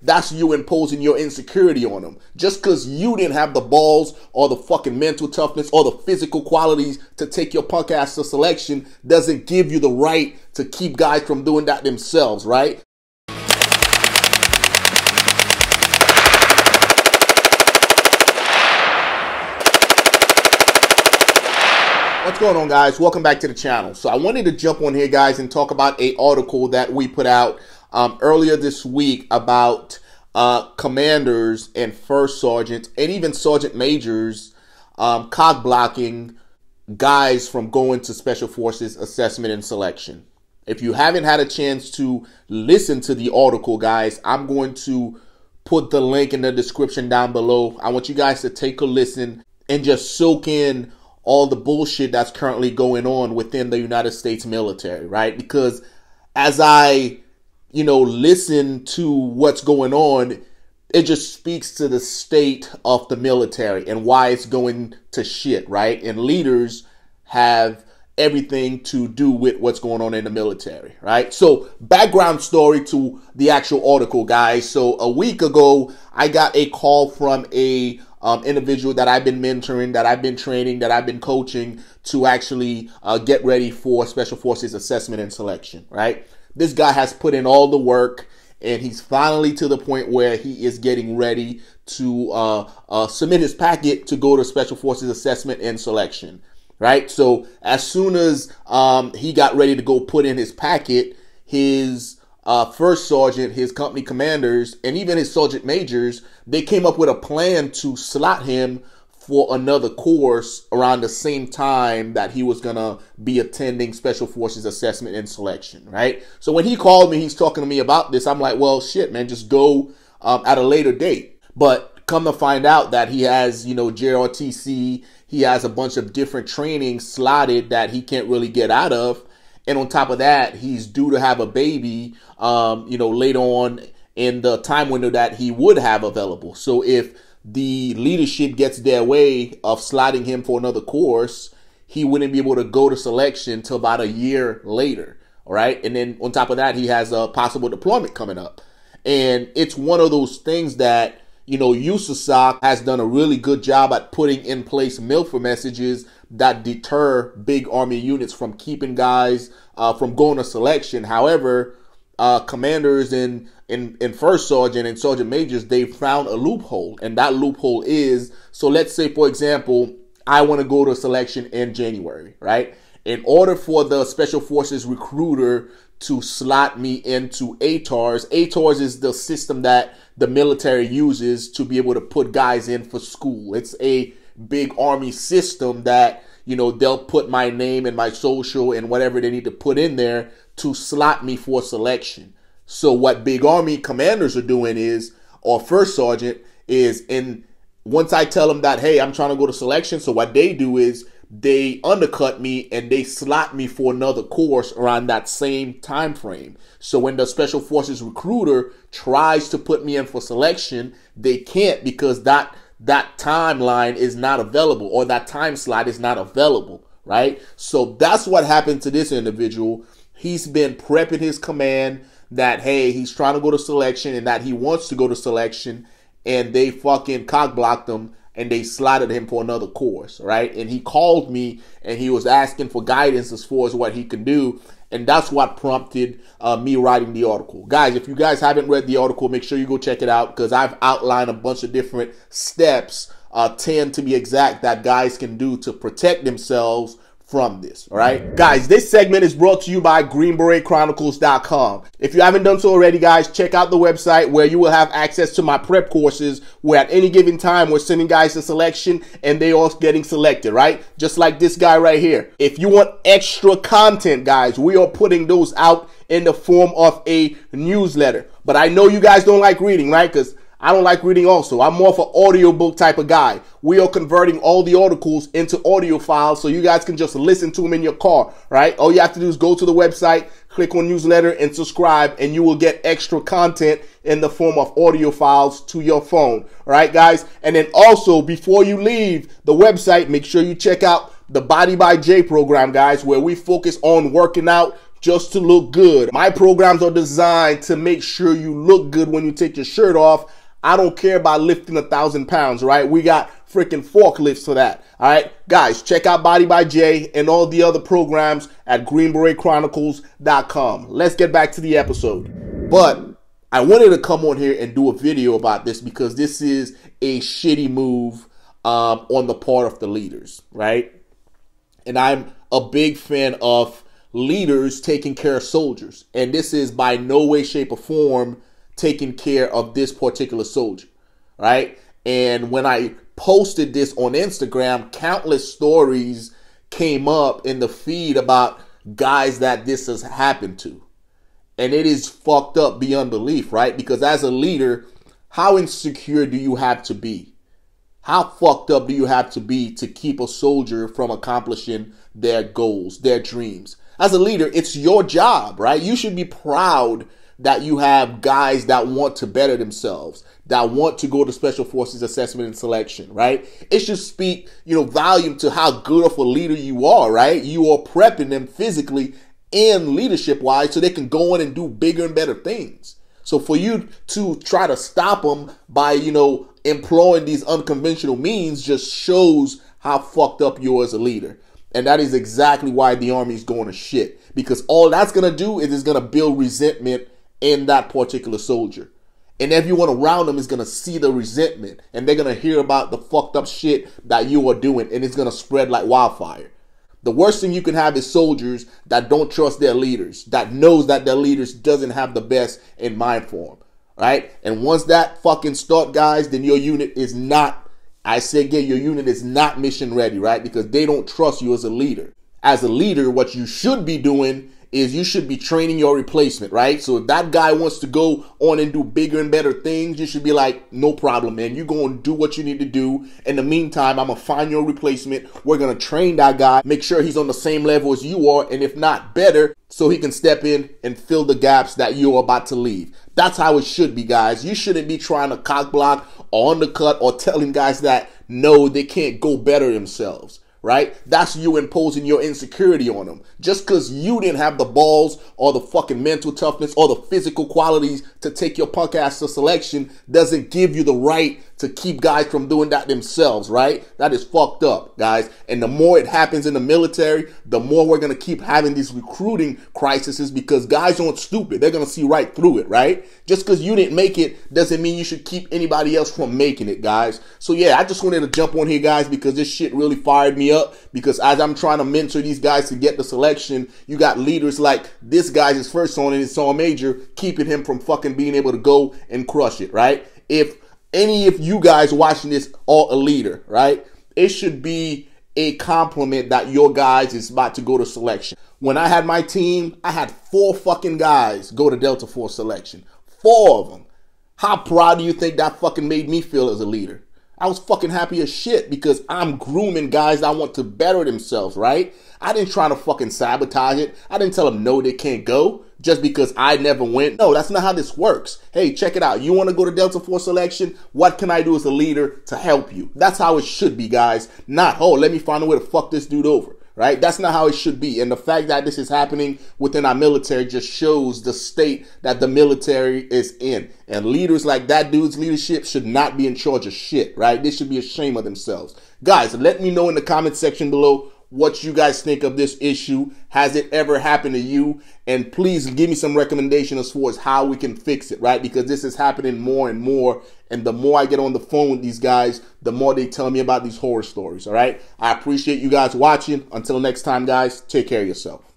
that's you imposing your insecurity on them. Just because you didn't have the balls or the fucking mental toughness or the physical qualities to take your punk ass to selection doesn't give you the right to keep guys from doing that themselves, right? What's going on, guys? Welcome back to the channel. So I wanted to jump on here, guys, and talk about an article that we put out earlier this week about commanders and first sergeants and even sergeant majors cock blocking guys from going to Special Forces assessment and selection. If you haven't had a chance to listen to the article, guys, I'm going to put the link in the description down below. I want you guys to take a listen and just soak in all the bullshit that's currently going on within the United States military, right? Because as I, listen to what's going on, it just speaks to the state of the military and why it's going to shit, right? And leaders have everything to do with what's going on in the military, right? So background story to the actual article, guys. So a week ago, I got a call from a individual that I've been mentoring, that I've been training, that I've been coaching to actually get ready for Special Forces assessment and selection, right? This guy has put in all the work, and he's finally to the point where he is getting ready to submit his packet to go to Special Forces assessment and selection, right? So as soon as he got ready to go put in his packet, his first sergeant, his company commanders, and even his sergeant majors, they came up with a plan to slot him for another course around the same time that he was going to be attending Special Forces assessment and selection, right? So when he called me, he's talking to me about this. I'm like, well, shit, man, just go at a later date. But come to find out that he has, JRTC, he has a bunch of different trainings slotted that he can't really get out of. And on top of that, he's due to have a baby, later on in the time window that he would have available. So if the leadership gets their way of slotting him for another course, he wouldn't be able to go to selection till about a year later. All right. And then on top of that, he has a possible deployment coming up. And it's one of those things that, USASOC has done a really good job at putting in place MILFA messages that deter big Army units from keeping guys from going to selection. However, commanders in first sergeant and sergeant majors, they found a loophole. And that loophole is, so let's say, for example, I want to go to selection in January, right? In order for the Special Forces recruiter to slot me into ATARS. ATARS is the system that the military uses to be able to put guys in for school. It's a big Army system that, they'll put my name and my social and whatever they need to put in there to slot me for selection. So what big Army commanders are doing is, or first sergeant is, once I tell them that, hey, I'm trying to go to selection, so what they do is they undercut me and they slot me for another course around that same time frame. So when the Special Forces recruiter tries to put me in for selection, they can't, because that timeline is not available, or that time slot is not available, right? So that's what happened to this individual. He's been prepping his command that, hey, he's trying to go to selection and that he wants to go to selection, and they fucking cock blocked him and they slotted him for another course, right? And he called me and he was asking for guidance as far as what he can do. And that's what prompted me writing the article. Guys, if you guys haven't read the article, make sure you go check it out, because I've outlined a bunch of different steps, 10 to be exact, that guys can do to protect themselves from this. All right, guys, this segment is brought to you by Beret If you haven't done so already, guys, check out the website where you will have access to my prep courses, where at any given time we're sending guys to selection and they all getting selected, right? Just like this guy right here. If you want extra content, guys, we are putting those out in the form of a newsletter. But I know you guys don't like reading, right? Because I don't like reading also. I'm more of an audiobook type of guy. We are converting all the articles into audio files so you guys can just listen to them in your car, right? All you have to do is go to the website, click on newsletter and subscribe, and you will get extra content in the form of audio files to your phone. All right, guys? And then also, before you leave the website, make sure you check out the Body by J program, guys, where we focus on working out, just to look good. My programs are designed to make sure you look good when you take your shirt off. I don't care about lifting 1,000 pounds, right? We got freaking forklifts for that. All right, guys, check out Body by Jay and all the other programs at greenberetchronicles.com. Let's get back to the episode. But I wanted to come on here and do a video about this because this is a shitty move on the part of the leaders, right? And I'm a big fan of leaders taking care of soldiers. And this is by no way, shape, or form taking care of this particular soldier, right? And when I posted this on Instagram, countless stories came up in the feed about guys that this has happened to. And it is fucked up beyond belief, right? Because as a leader, how insecure do you have to be? How fucked up do you have to be to keep a soldier from accomplishing their goals, their dreams? As a leader, it's your job, right? You should be proud that you have guys that want to better themselves, that want to go to Special Forces assessment and selection, right? It should speak, volume to how good of a leader you are, right? You are prepping them physically and leadership-wise so they can go in and do bigger and better things. So for you to try to stop them by, employing these unconventional means just shows how fucked up you are as a leader. And that is exactly why the Army is going to shit. Because all that's going to do is it's going to build resentment in that particular soldier. And everyone around them is going to see the resentment. And they're going to hear about the fucked up shit that you are doing. And it's going to spread like wildfire. The worst thing you can have is soldiers that don't trust their leaders. That knows that their leaders doesn't have the best in mind for them. Right? And once that fucking start, guys, then your unit is not, I say again, your unit is not mission ready, right? Because they don't trust you as a leader. As a leader, what you should be doing is you should be training your replacement, right? So if that guy wants to go on and do bigger and better things, you should be like, no problem, man. You go and do what you need to do. In the meantime, I'm going to find your replacement. We're going to train that guy, make sure he's on the same level as you are, and if not better, so he can step in and fill the gaps that you're about to leave. That's how it should be, guys. You shouldn't be trying to cock block or undercut or telling guys that, no, they can't go better themselves. Right? That's you imposing your insecurity on them. Just because you didn't have the balls or the fucking mental toughness or the physical qualities to take your punk ass to selection doesn't give you the right to keep guys from doing that themselves, right? That is fucked up, guys. And the more it happens in the military, the more we're going to keep having these recruiting crises because guys aren't stupid. They're going to see right through it, right? Just because you didn't make it doesn't mean you should keep anybody else from making it, guys. So yeah, I just wanted to jump on here, guys, because this shit really fired me up. Because as I'm trying to mentor these guys to get the selection, you got leaders like this guy's his first sergeant and his sergeant major keeping him from fucking being able to go and crush it, right? If any of you guys watching this are a leader, right? It should be a compliment that your guys is about to go to selection. When I had my team, I had 4 fucking guys go to Delta Force selection. 4 of them. How proud do you think that fucking made me feel as a leader? I was fucking happy as shit because I'm grooming guys that want to better themselves, right? I didn't try to fucking sabotage it. I didn't tell them no, they can't go just because I never went. No, that's not how this works. Hey, check it out. You want to go to Delta Force selection? What can I do as a leader to help you? That's how it should be, guys. Not, oh, let me find a way to fuck this dude over. Right? That's not how it should be. And the fact that this is happening within our military just shows the state that the military is in. And leaders like that dude's leadership should not be in charge of shit, right? They should be ashamed of themselves. Guys, let me know in the comment section below what you guys think of this issue. Has it ever happened to you? And please give me some recommendation as far as how we can fix it, right? Because this is happening more and more. And the more I get on the phone with these guys, the more they tell me about these horror stories, all right? I appreciate you guys watching. Until next time, guys, take care of yourself.